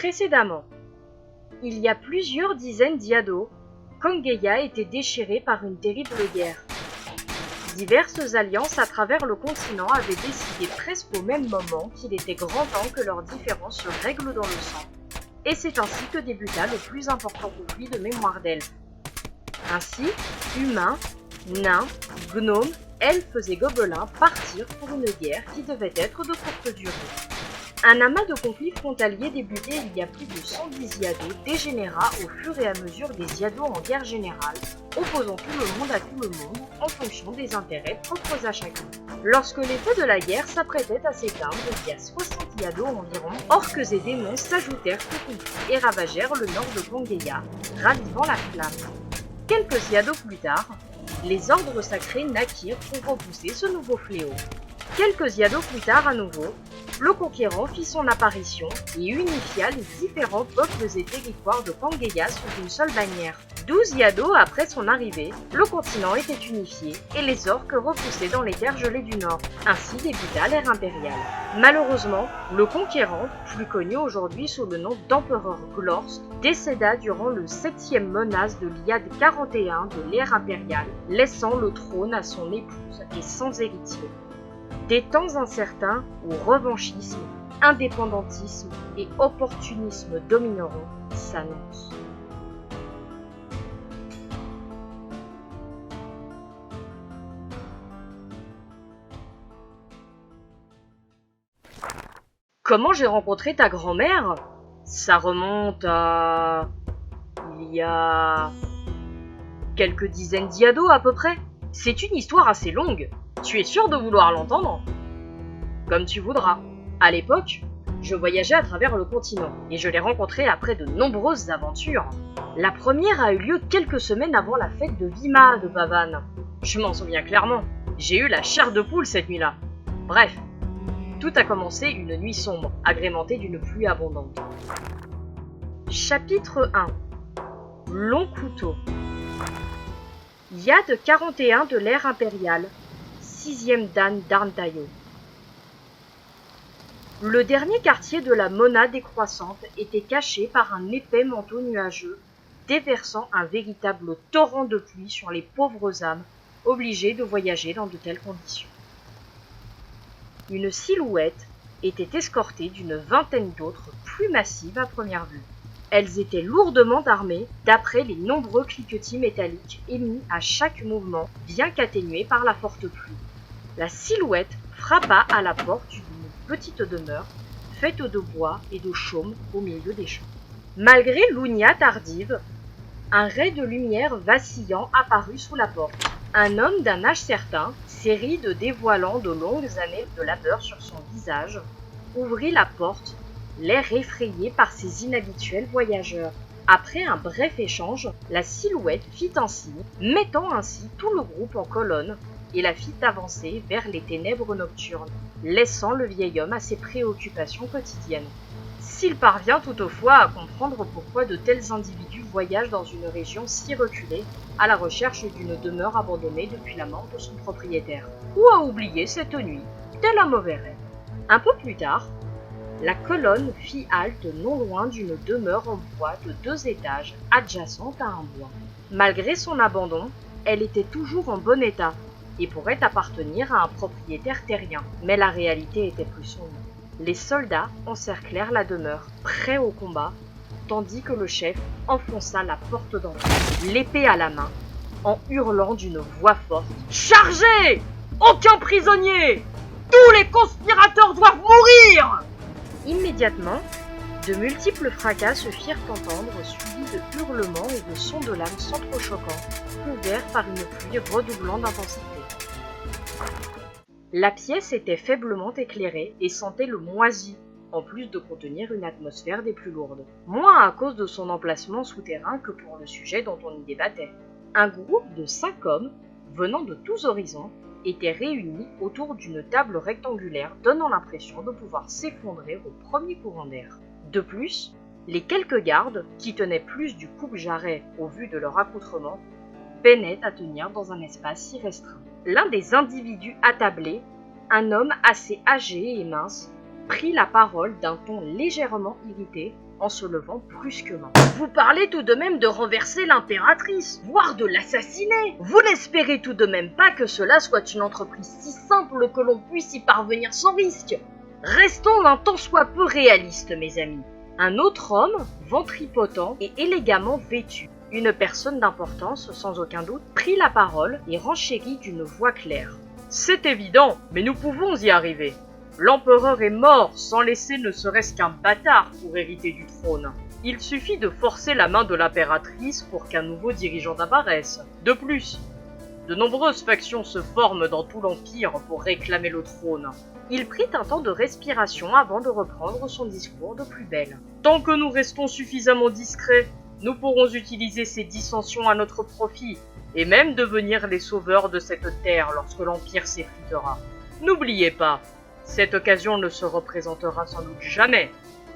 Précédemment, il y a plusieurs dizaines d'Yado, Kongeya était déchiré par une terrible guerre. Diverses alliances à travers le continent avaient décidé presque au même moment qu'il était grand temps que leurs différends se règlent dans le sang. Et c'est ainsi que débuta le plus important conflit de mémoire d'elfes. Ainsi, humains, nains, gnomes, elfes et gobelins partirent pour une guerre qui devait être de courte durée. Un amas de conflits frontaliers débuté il y a plus de 110 Yado dégénéra au fur et à mesure des Yado en guerre générale, opposant tout le monde à tout le monde en fonction des intérêts propres à chacun. Lorsque les feux de la guerre s'apprêtaient à s'éteindre, il y a 60 Yado environ, orques et démons s'ajoutèrent au conflit et ravagèrent le nord de Kongeya, ravivant la flamme. Quelques Yado plus tard, les ordres sacrés naquirent pour repousser ce nouveau fléau. Quelques Yado plus tard à nouveau, le conquérant fit son apparition et unifia les différents peuples et territoires de Kongeya sous une seule bannière. 12 Yado après son arrivée, le continent était unifié et les orques repoussaient dans les terres gelées du nord. Ainsi débuta l'ère impériale. Malheureusement, le conquérant, plus connu aujourd'hui sous le nom d'empereur Glorst, décéda durant le 7e menace de l'Iyad 41 de l'ère impériale, laissant le trône à son épouse et sans héritier. Des temps incertains où revanchisme, indépendantisme et opportunisme domineront s'annoncent. Comment j'ai rencontré ta grand-mère? Ça remonte à... il y a... quelques dizaines d'Yado à peu près. C'est une histoire assez longue. Tu es sûr de vouloir l'entendre? Comme tu voudras. À l'époque, je voyageais à travers le continent et je l'ai rencontrée après de nombreuses aventures. La première a eu lieu quelques semaines avant la fête de Vima de Pavan. Je m'en souviens clairement. J'ai eu la chair de poule cette nuit-là. Bref, tout a commencé une nuit sombre, agrémentée d'une pluie abondante. Chapitre 1. Long couteau. Yad 41 de l'ère impériale. 6e dan d'Arntayo. Le dernier quartier de la Mona décroissante était caché par un épais manteau nuageux, déversant un véritable torrent de pluie sur les pauvres âmes obligées de voyager dans de telles conditions. Une silhouette était escortée d'une vingtaine d'autres plus massives à première vue. Elles étaient lourdement armées d'après les nombreux cliquetis métalliques émis à chaque mouvement, bien qu'atténués par la forte pluie. La silhouette frappa à la porte d'une petite demeure faite de bois et de chaume au milieu des champs. Malgré l'ounia tardive, un ray de lumière vacillant apparut sous la porte. Un homme d'un âge certain, ses rides dévoilant de longues années de labeur sur son visage, ouvrit la porte, l'air effrayé par ces inhabituels voyageurs. Après un bref échange, la silhouette fit un signe, mettant ainsi tout le groupe en colonne et la fit avancer vers les ténèbres nocturnes, laissant le vieil homme à ses préoccupations quotidiennes. S'il parvient toutefois à comprendre pourquoi de tels individus voyagent dans une région si reculée, à la recherche d'une demeure abandonnée depuis la mort de son propriétaire, ou à oublier cette nuit, tel un mauvais rêve. Un peu plus tard, la colonne fit halte non loin d'une demeure en bois de 2 étages adjacente à un bois. Malgré son abandon, elle était toujours en bon état et pourrait appartenir à un propriétaire terrien, mais la réalité était plus sombre. Les soldats encerclèrent la demeure, prêts au combat, tandis que le chef enfonça la porte d'entrée, l'épée à la main, en hurlant d'une voix forte « Chargez! Aucun prisonnier! Tous les conspirateurs doivent mourir !» Immédiatement, de multiples fracas se firent entendre, suivis de hurlements et de sons de lames s'entrechoquant, couverts par une pluie redoublant d'intensité. La pièce était faiblement éclairée et sentait le moisi, en plus de contenir une atmosphère des plus lourdes. Moins à cause de son emplacement souterrain que pour le sujet dont on y débattait. Un groupe de 5 hommes, venant de tous horizons, était réunis autour d'une table rectangulaire donnant l'impression de pouvoir s'effondrer au premier courant d'air. De plus, les quelques gardes, qui tenaient plus du coupe-jarret au vu de leur accoutrement, peinaient à tenir dans un espace si restreint. L'un des individus attablés, un homme assez âgé et mince, prit la parole d'un ton légèrement irrité en se levant brusquement. Vous parlez tout de même de renverser l'impératrice, voire de l'assassiner. Vous n'espérez tout de même pas que cela soit une entreprise si simple que l'on puisse y parvenir sans risque. Restons un tant soit peu réalistes, mes amis. Un autre homme, ventripotent et élégamment vêtu, une personne d'importance sans aucun doute, prit la parole et renchérit d'une voix claire. C'est évident, mais nous pouvons y arriver. L'empereur est mort sans laisser ne serait-ce qu'un bâtard pour hériter du trône. Il suffit de forcer la main de l'impératrice pour qu'un nouveau dirigeant apparaisse. De plus, de nombreuses factions se forment dans tout l'Empire pour réclamer le trône. Il prit un temps de respiration avant de reprendre son discours de plus belle. Tant que nous restons suffisamment discrets, nous pourrons utiliser ces dissensions à notre profit, et même devenir les sauveurs de cette terre lorsque l'Empire s'effritera. N'oubliez pas, cette occasion ne se représentera sans doute jamais.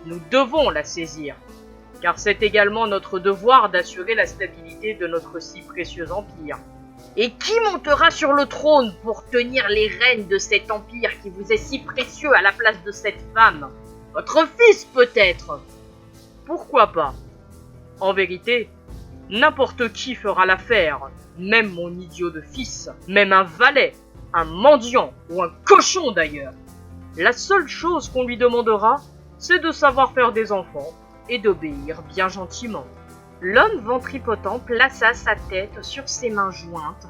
Nous devons la saisir, car c'est également notre devoir d'assurer la stabilité de notre si précieux empire. Et qui montera sur le trône pour tenir les rênes de cet empire qui vous est si précieux à la place de cette femme? Votre fils peut-être? Pourquoi pas? En vérité, n'importe qui fera l'affaire, même mon idiot de fils, même un valet, un mendiant ou un cochon d'ailleurs. La seule chose qu'on lui demandera, c'est de savoir faire des enfants et d'obéir bien gentiment. L'homme ventripotent plaça sa tête sur ses mains jointes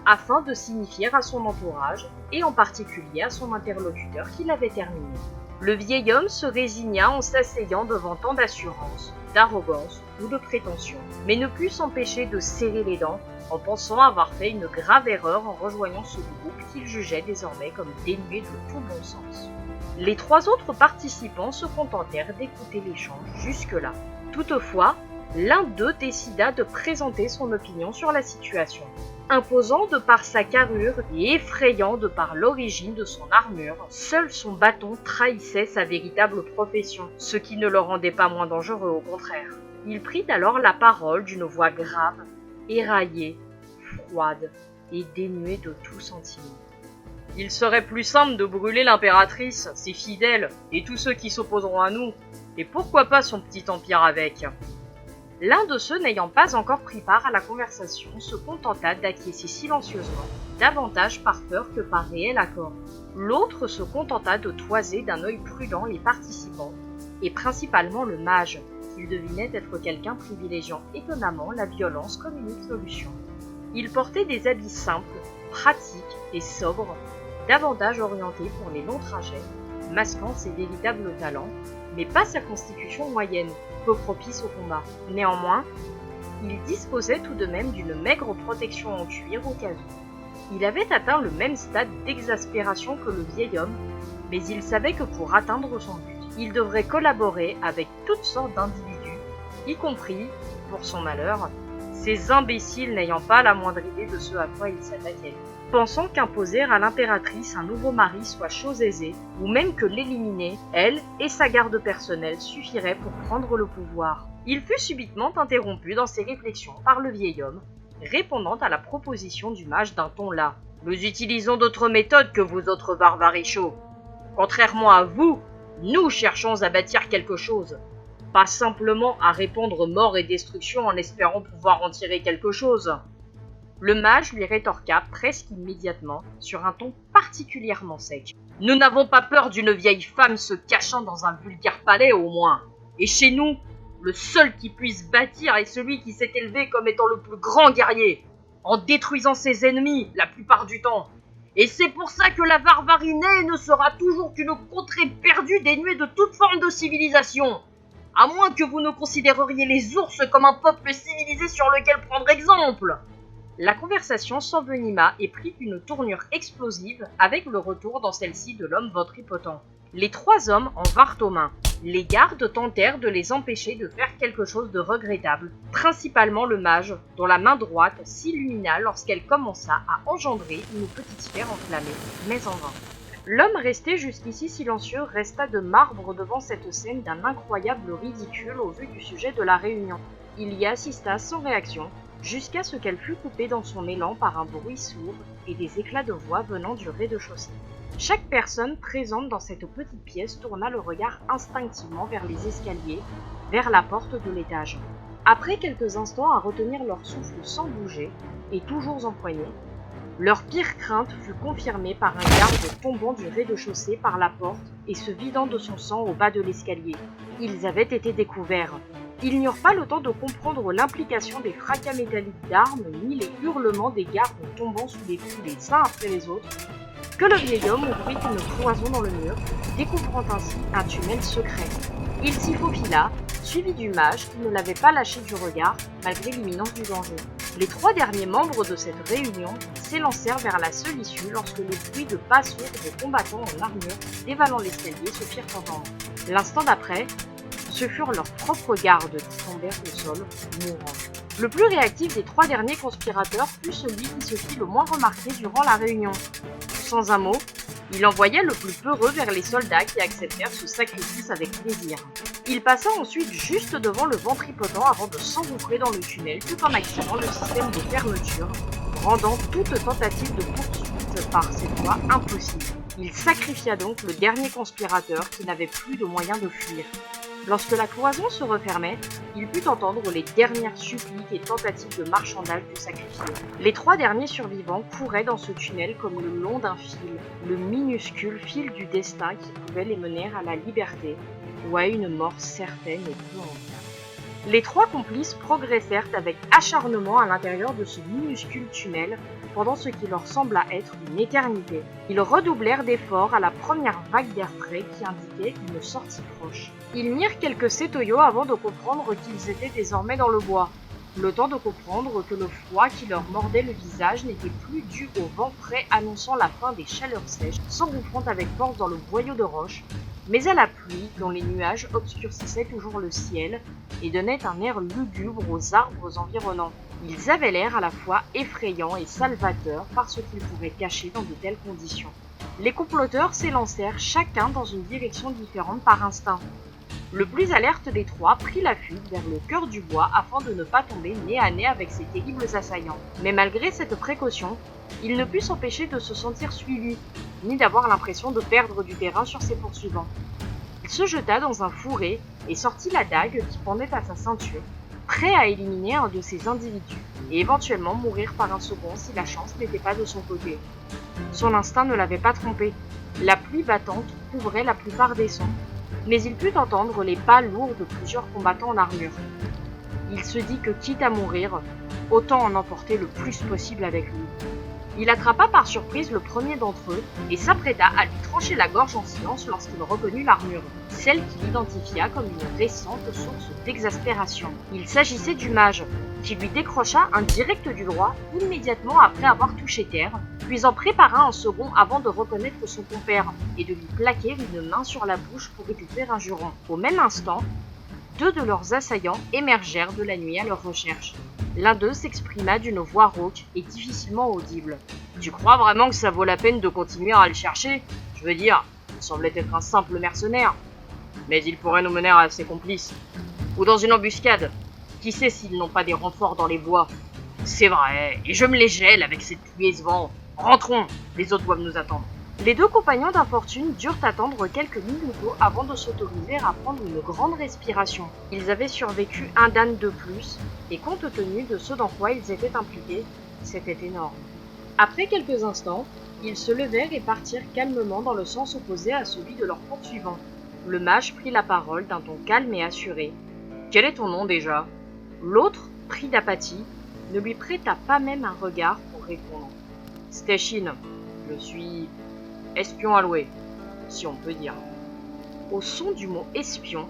afin de signifier à son entourage, et en particulier à son interlocuteur, qu'il avait terminé. Le vieil homme se résigna en s'asseyant devant tant d'assurance, d'arrogance ou de prétention, mais ne put s'empêcher de serrer les dents en pensant avoir fait une grave erreur en rejoignant ce groupe qu'il jugeait désormais comme dénué de tout bon sens. Les trois autres participants se contentèrent d'écouter l'échange jusque-là. Toutefois, l'un d'eux décida de présenter son opinion sur la situation. Imposant de par sa carrure et effrayant de par l'origine de son armure, seul son bâton trahissait sa véritable profession, ce qui ne le rendait pas moins dangereux, au contraire. Il prit alors la parole d'une voix grave, éraillée, froide et dénuée de tout sentiment. Il serait plus simple de brûler l'impératrice, ses fidèles et tous ceux qui s'opposeront à nous, et pourquoi pas son petit empire avec. L'un de ceux n'ayant pas encore pris part à la conversation se contenta d'acquiescer silencieusement, davantage par peur que par réel accord. L'autre se contenta de toiser d'un œil prudent les participants, et principalement le mage, qu'il devinait être quelqu'un privilégiant étonnamment la violence comme unique solution. Il portait des habits simples, pratiques et sobres, davantage orientés pour les longs trajets, masquant ses véritables talents, mais pas sa constitution moyenne, peu propice au combat. Néanmoins, il disposait tout de même d'une maigre protection en cuir au cas où. Il avait atteint le même stade d'exaspération que le vieil homme, mais il savait que pour atteindre son but, il devrait collaborer avec toutes sortes d'individus, y compris, pour son malheur, ces imbéciles n'ayant pas la moindre idée de ce à quoi il s'attaquait. Pensant qu'imposer à l'impératrice un nouveau mari soit chose aisée, ou même que l'éliminer, elle et sa garde personnelle suffiraient pour prendre le pouvoir. Il fut subitement interrompu dans ses réflexions par le vieil homme, répondant à la proposition du mage d'un ton las. « Nous utilisons d'autres méthodes que vous autres barbarichaux. Contrairement à vous, nous cherchons à bâtir quelque chose, pas simplement à répondre mort et destruction en espérant pouvoir en tirer quelque chose. » Le mage lui rétorqua presque immédiatement, sur un ton particulièrement sec. « Nous n'avons pas peur d'une vieille femme se cachant dans un vulgaire palais au moins. Et chez nous, le seul qui puisse bâtir est celui qui s'est élevé comme étant le plus grand guerrier, en détruisant ses ennemis la plupart du temps. Et c'est pour ça que la barbarie née ne sera toujours qu'une contrée perdue dénuée de toute forme de civilisation. À moins que vous ne considéreriez les ours comme un peuple civilisé sur lequel prendre exemple. » La conversation s'envenima et prit une tournure explosive avec le retour dans celle-ci de l'homme ventripotent. Les trois hommes en vinrent aux mains. Les gardes tentèrent de les empêcher de faire quelque chose de regrettable, principalement le mage, dont la main droite s'illumina lorsqu'elle commença à engendrer une petite sphère enflammée, mais en vain. L'homme resté jusqu'ici silencieux resta de marbre devant cette scène d'un incroyable ridicule au vu du sujet de la réunion. Il y assista sans réaction, jusqu'à ce qu'elle fût coupée dans son élan par un bruit sourd et des éclats de voix venant du rez-de-chaussée. Chaque personne présente dans cette petite pièce tourna le regard instinctivement vers les escaliers, vers la porte de l'étage. Après quelques instants à retenir leur souffle sans bouger, et toujours empoignés, leur pire crainte fut confirmée par un garde tombant du rez-de-chaussée par la porte et se vidant de son sang au bas de l'escalier. Ils avaient été découverts. Ils n'eurent pas le temps de comprendre l'implication des fracas métalliques d'armes ni les hurlements des gardes tombant sous les coups les uns après les autres, que le vieil homme ouvrit une cloison dans le mur, découvrant ainsi un tunnel secret. Il s'y faufila, suivi du mage qui ne l'avait pas lâché du regard malgré l'imminence du danger. Les 3 derniers membres de cette réunion s'élancèrent vers la seule issue lorsque les bruits de pas sourds de combattants en armure dévalant l'escalier se firent entendre. L'instant d'après, ce furent leurs propres gardes qui tombèrent au sol, mourants. Le plus réactif des 3 derniers conspirateurs fut celui qui se fit le moins remarquer durant la réunion. Sans un mot, il envoya le plus peureux vers les soldats qui acceptèrent ce sacrifice avec plaisir. Il passa ensuite juste devant le ventripotent avant de s'engouffrer dans le tunnel tout en activant le système de fermeture, rendant toute tentative de poursuite par cette voie impossible. Il sacrifia donc le dernier conspirateur qui n'avait plus de moyen de fuir. Lorsque la cloison se refermait, il put entendre les dernières suppliques et tentatives de marchandage du sacrifié. Les 3 derniers survivants couraient dans ce tunnel comme le long d'un fil, le minuscule fil du destin qui pouvait les mener à la liberté ou à une mort certaine et peu enviable. Les 3 complices progressèrent avec acharnement à l'intérieur de ce minuscule tunnel pendant ce qui leur sembla être une éternité. Ils redoublèrent d'efforts à la première vague d'air frais qui indiquait une sortie proche. Ils mirent quelques sétoyaux avant de comprendre qu'ils étaient désormais dans le bois. Le temps de comprendre que le froid qui leur mordait le visage n'était plus dû au vent frais annonçant la fin des chaleurs sèches, s'engouffrant avec force dans le boyau de roche, mais à la pluie dont les nuages obscurcissaient toujours le ciel et donnaient un air lugubre aux arbres environnants. Ils avaient l'air à la fois effrayants et salvateurs par ce qu'ils pouvaient cacher dans de telles conditions. Les comploteurs s'élancèrent chacun dans une direction différente par instinct. Le plus alerte des 3 prit la fuite vers le cœur du bois afin de ne pas tomber nez à nez avec ces terribles assaillants. Mais malgré cette précaution, il ne put s'empêcher de se sentir suivi, ni d'avoir l'impression de perdre du terrain sur ses poursuivants. Il se jeta dans un fourré et sortit la dague qui pendait à sa ceinture, prêt à éliminer un de ces individus et éventuellement mourir par un second si la chance n'était pas de son côté. Son instinct ne l'avait pas trompé. La pluie battante couvrait la plupart des sons, mais il put entendre les pas lourds de plusieurs combattants en armure. Il se dit que quitte à mourir, autant en emporter le plus possible avec lui. Il attrapa par surprise le premier d'entre eux et s'apprêta à lui trancher la gorge en silence lorsqu'il reconnut l'armure, celle qu'il identifia comme une récente source d'exaspération. Il s'agissait du mage, qui lui décrocha un direct du droit immédiatement après avoir touché terre, puis en prépara un second avant de reconnaître son compère et de lui plaquer une main sur la bouche pour récupérer un juron. Au même instant, 2 de leurs assaillants émergèrent de la nuit à leur recherche. L'un d'eux s'exprima d'une voix rauque et difficilement audible. « Tu crois vraiment que ça vaut la peine de continuer à le chercher ? Je veux dire, il semblait être un simple mercenaire. Mais il pourrait nous mener à ses complices. Ou dans une embuscade. Qui sait s'ils n'ont pas des renforts dans les bois ? C'est vrai, et je me les gèle avec cette pluie et ce vent. Rentrons, les autres doivent nous attendre. » Les 2 compagnons d'infortune durent attendre quelques minutes avant de s'autoriser à prendre une grande respiration. Ils avaient survécu un dan de plus, et compte tenu de ce dans quoi ils étaient impliqués, c'était énorme. Après quelques instants, ils se levèrent et partirent calmement dans le sens opposé à celui de leurs poursuivants. Le mage prit la parole d'un ton calme et assuré. « Quel est ton nom déjà ?» L'autre, pris d'apathie, ne lui prêta pas même un regard pour répondre. « Stechin, je suis espion alloué, si on peut dire. » Au son du mot espion,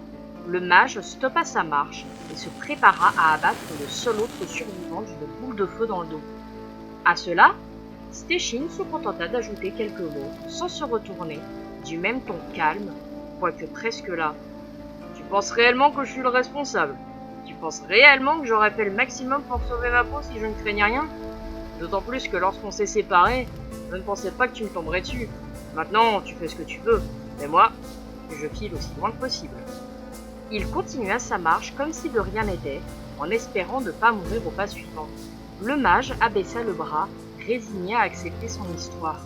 le mage stoppa sa marche et se prépara à abattre le seul autre survivant d'une boule de feu dans le dos. À cela, Stechin se contenta d'ajouter quelques mots, sans se retourner, du même ton calme, quoique presque là. « Tu penses réellement que je suis le responsable ? Tu penses réellement que j'aurais fait le maximum pour sauver ma peau si je ne craignais rien ? D'autant plus que lorsqu'on s'est séparés, je ne pensais pas que tu me tomberais dessus. Maintenant, tu fais ce que tu veux, mais moi, je file aussi loin que possible. » Il continua sa marche comme si de rien n'était, en espérant ne pas mourir au pas suivant. Le mage abaissa le bras, résigné à accepter son histoire.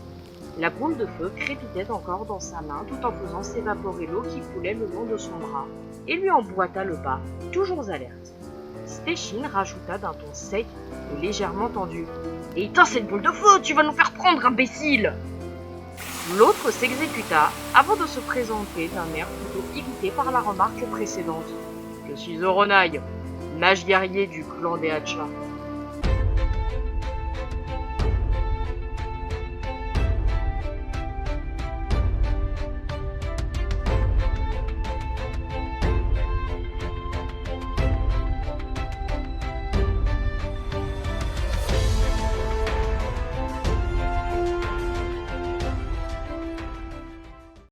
La boule de feu crépitait encore dans sa main tout en faisant s'évaporer l'eau qui coulait le long de son bras. et lui emboîta le pas, toujours alerte. Stechin rajouta d'un ton sec et légèrement tendu. « Et éteins cette boule de feu, tu vas nous faire prendre, imbécile !» L'autre s'exécuta avant de se présenter d'un air plutôt irrité par la remarque précédente. « Je suis Oronaï, mage guerrier du clan des Hatchas.